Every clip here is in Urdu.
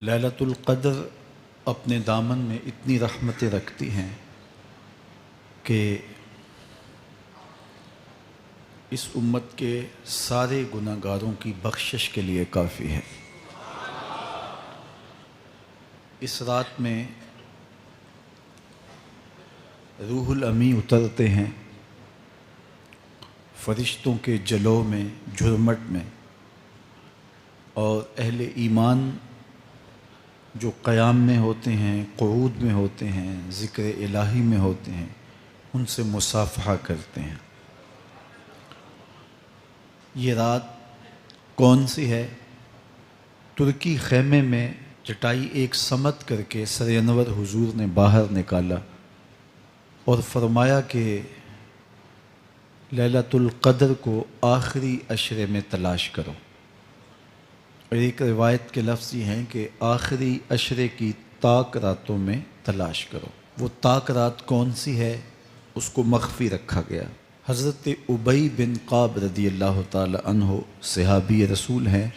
لیلۃ القدر اپنے دامن میں اتنی رحمتیں رکھتی ہیں کہ اس امت کے سارے گناہ گاروں کی بخشش کے لیے کافی ہے۔ اس رات میں روح الامی اترتے ہیں فرشتوں کے جلو میں، جھرمٹ میں، اور اہل ایمان جو قیام میں ہوتے ہیں، قعود میں ہوتے ہیں، ذکر الہی میں ہوتے ہیں، ان سے مصافحہ کرتے ہیں۔ یہ رات کون سی ہے؟ ترکی خیمے میں چٹائی ایک سمت کر کے سر انور حضور نے باہر نکالا اور فرمایا کہ لیلۃ القدر کو آخری عشرے میں تلاش کرو۔ اور ایک روایت کے لفظ یہ ہیں کہ آخری عشرے کی تاک راتوں میں تلاش کرو۔ وہ تاک رات کون سی ہے؟ اس کو مخفی رکھا گیا۔ حضرت ابی بن قعب رضی اللہ تعالی عنہ صحابی رسول ہیں،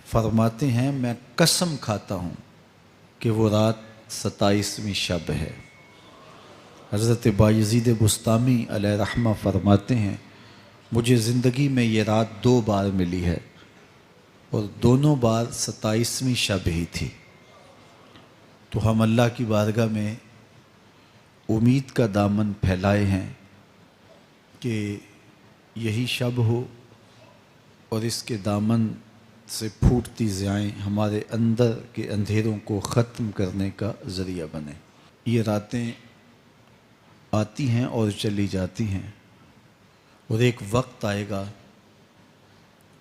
فرماتے ہیں میں قسم کھاتا ہوں کہ وہ رات 27ویں شب ہے۔ حضرت بایزید بسطامی علیہ رحمہ فرماتے ہیں مجھے زندگی میں یہ رات 2 بار ملی ہے اور دونوں بار 27ویں شب ہی تھی۔ تو ہم اللہ کی بارگاہ میں امید کا دامن پھیلائے ہیں کہ یہی شب ہو اور اس کے دامن سے پھوٹتی ضیائیں ہمارے اندر کے اندھیروں کو ختم کرنے کا ذریعہ بنے۔ یہ راتیں آتی ہیں اور چلی جاتی ہیں، اور ایک وقت آئے گا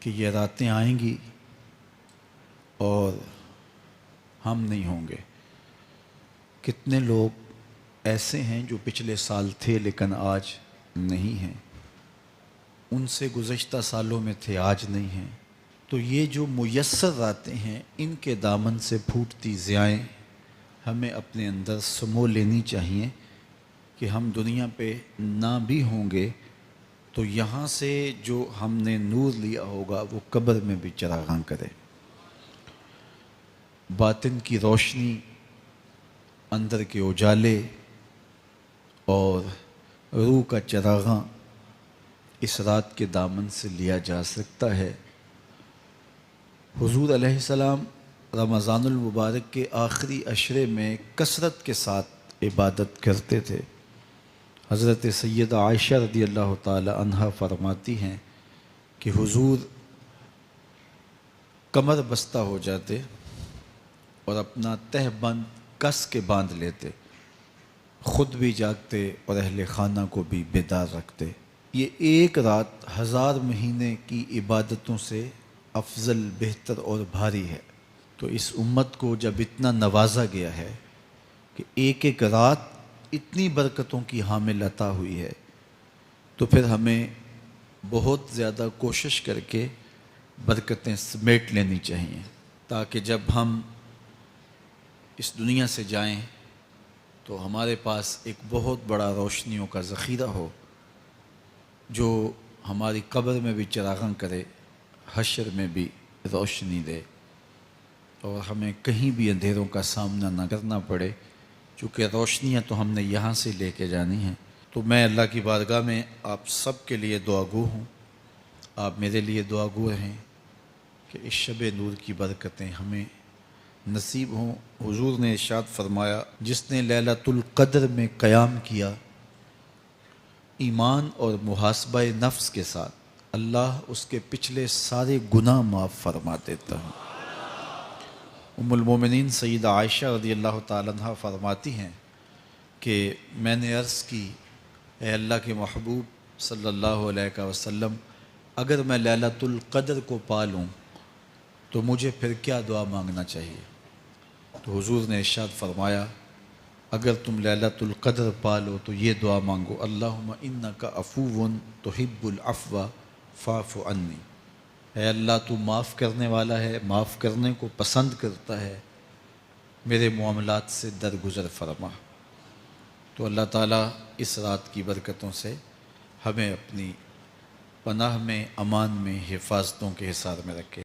کہ یہ راتیں آئیں گی اور ہم نہیں ہوں گے۔ کتنے لوگ ایسے ہیں جو پچھلے سال تھے لیکن آج نہیں ہیں، ان سے گزشتہ سالوں میں تھے آج نہیں ہیں۔ تو یہ جو میسر راتیں ہیں ان کے دامن سے پھوٹتی ضیائیں ہمیں اپنے اندر سمو لینی چاہیے کہ ہم دنیا پہ نہ بھی ہوں گے تو یہاں سے جو ہم نے نور لیا ہوگا وہ قبر میں بھی چراغاں کرے۔ باطن کی روشنی، اندر کے اجالے اور روح کا چراغاں اس رات کے دامن سے لیا جا سکتا ہے۔ حضور علیہ السلام رمضان المبارک کے آخری عشرے میں کثرت کے ساتھ عبادت کرتے تھے۔ حضرت سیدہ عائشہ رضی اللہ تعالی عنہا فرماتی ہیں کہ حضور کمر بستہ ہو جاتے اور اپنا تہ بند کس کے باندھ لیتے، خود بھی جاگتے اور اہل خانہ کو بھی بیدار رکھتے۔ یہ ایک رات 1000 مہینے کی عبادتوں سے افضل، بہتر اور بھاری ہے۔ تو اس امت کو جب اتنا نوازا گیا ہے کہ ایک ایک رات اتنی برکتوں کی حامل عطا ہوئی ہے، تو پھر ہمیں بہت زیادہ کوشش کر کے برکتیں سمیٹ لینی چاہیے تاکہ جب ہم اس دنیا سے جائیں تو ہمارے پاس ایک بہت بڑا روشنیوں کا ذخیرہ ہو جو ہماری قبر میں بھی چراغاں کرے، حشر میں بھی روشنی دے، اور ہمیں کہیں بھی اندھیروں کا سامنا نہ کرنا پڑے، چونکہ روشنیاں تو ہم نے یہاں سے لے کے جانی ہیں۔ تو میں اللہ کی بارگاہ میں آپ سب کے لیے دعا گو ہوں، آپ میرے لیے دعا گو رہیں کہ اس شب نور کی برکتیں ہمیں نصیب ہوں۔ حضور نے ارشاد فرمایا جس نے لیلۃ القدر میں قیام کیا ایمان اور محاسبہ نفس کے ساتھ، اللہ اس کے پچھلے سارے گناہ معاف فرما دیتا ہے۔ ام المومنین سیدہ عائشہ رضی اللہ تعالیٰ عنہ فرماتی ہیں کہ میں نے عرض کی اے اللہ کے محبوب صلی اللہ علیہ وسلم، اگر میں لیلۃ القدر کو پا لوں تو مجھے پھر کیا دعا مانگنا چاہیے؟ تو حضور نے ارشاد فرمایا اگر تم لیلۃ القدر پا لو تو یہ دعا مانگو، اللہم انک عفو تحب العفو فاعف عنی، اے اللہ تو معاف کرنے والا ہے، معاف کرنے کو پسند کرتا ہے، میرے معاملات سے درگزر فرما۔ تو اللہ تعالیٰ اس رات کی برکتوں سے ہمیں اپنی پناہ میں، امان میں، حفاظتوں کے حصار میں رکھے۔